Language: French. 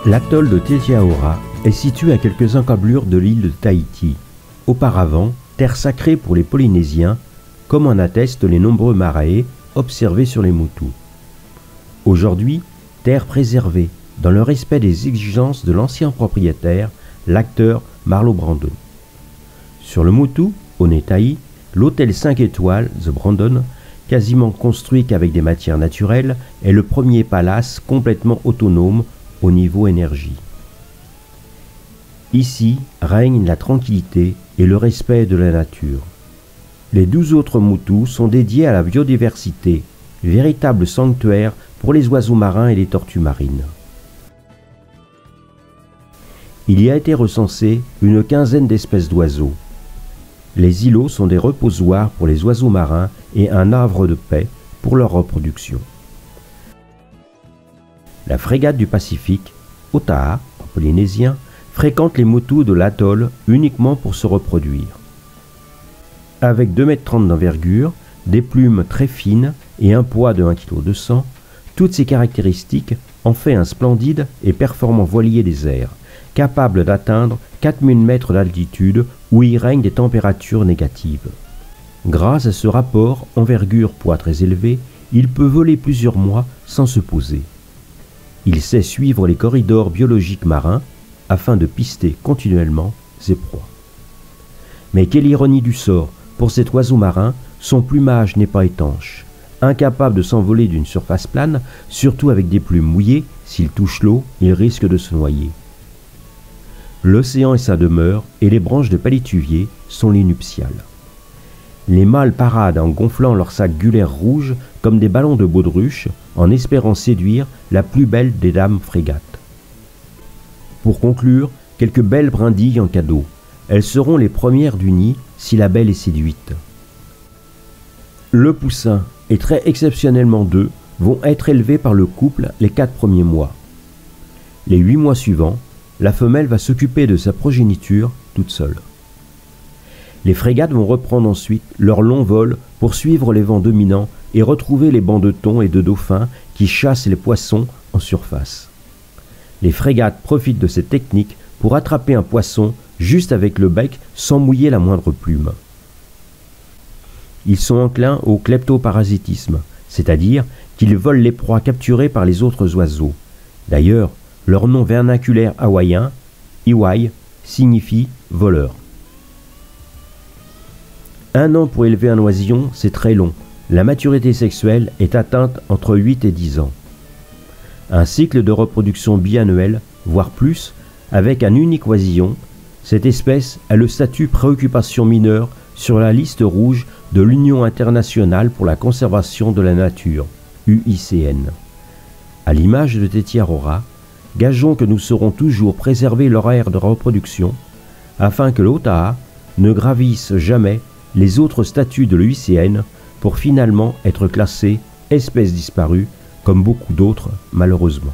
L'atoll de Tetiaora est situé à quelques encablures de l'île de Tahiti. Auparavant, terre sacrée pour les Polynésiens, comme en attestent les nombreux marae observés sur les motus. Aujourd'hui, terre préservée, dans le respect des exigences de l'ancien propriétaire, l'acteur Marlo Brandon. Sur le motu, au Netahi, l'hôtel 5 étoiles, The Brandon, quasiment construit qu'avec des matières naturelles, est le premier palace complètement autonome au niveau énergie. Ici règne la tranquillité et le respect de la nature. Les 12 autres motus sont dédiés à la biodiversité, véritable sanctuaire pour les oiseaux marins et les tortues marines. Il y a été recensé une quinzaine d'espèces d'oiseaux. Les îlots sont des reposoirs pour les oiseaux marins et un havre de paix pour leur reproduction. La frégate du Pacifique, Otaha en polynésien, fréquente les motus de l'atoll uniquement pour se reproduire. Avec 2,30 m d'envergure, des plumes très fines et un poids de 1,2 kg, toutes ces caractéristiques en fait un splendide et performant voilier des airs, capable d'atteindre 4000 mètres d'altitude où y règnent des températures négatives. Grâce à ce rapport envergure-poids très élevé, il peut voler plusieurs mois sans se poser. Il sait suivre les corridors biologiques marins afin de pister continuellement ses proies. Mais quelle ironie du sort, pour cet oiseau marin, son plumage n'est pas étanche. Incapable de s'envoler d'une surface plane, surtout avec des plumes mouillées, s'il touche l'eau, il risque de se noyer. L'océan est sa demeure et les branches de palétuvier sont les nuptiales. Les mâles paradent en gonflant leurs sacs gulaires rouges comme des ballons de baudruche en espérant séduire la plus belle des dames frégates. Pour conclure, quelques belles brindilles en cadeau. Elles seront les premières du nid si la belle est séduite. Le poussin et très exceptionnellement deux vont être élevés par le couple les 4 premiers mois. Les 8 mois suivants, la femelle va s'occuper de sa progéniture toute seule. Les frégates vont reprendre ensuite leur long vol pour suivre les vents dominants et retrouver les bancs de thon et de dauphins qui chassent les poissons en surface. Les frégates profitent de cette technique pour attraper un poisson juste avec le bec sans mouiller la moindre plume. Ils sont enclins au kleptoparasitisme, c'est-à-dire qu'ils volent les proies capturées par les autres oiseaux. D'ailleurs, leur nom vernaculaire hawaïen, iwai, signifie voleur. 1 an pour élever un oisillon, c'est très long. La maturité sexuelle est atteinte entre 8 et 10 ans. Un cycle de reproduction biannuel, voire plus, avec un unique oisillon, cette espèce a le statut préoccupation mineure sur la liste rouge de l'Union internationale pour la conservation de la nature, UICN. À l'image de Tetiaora, gageons que nous saurons toujours préserver leur aire de reproduction, afin que l'Otaha ne gravisse jamais les autres statuts de l'UICN pour finalement être classé espèce disparue, comme beaucoup d'autres malheureusement.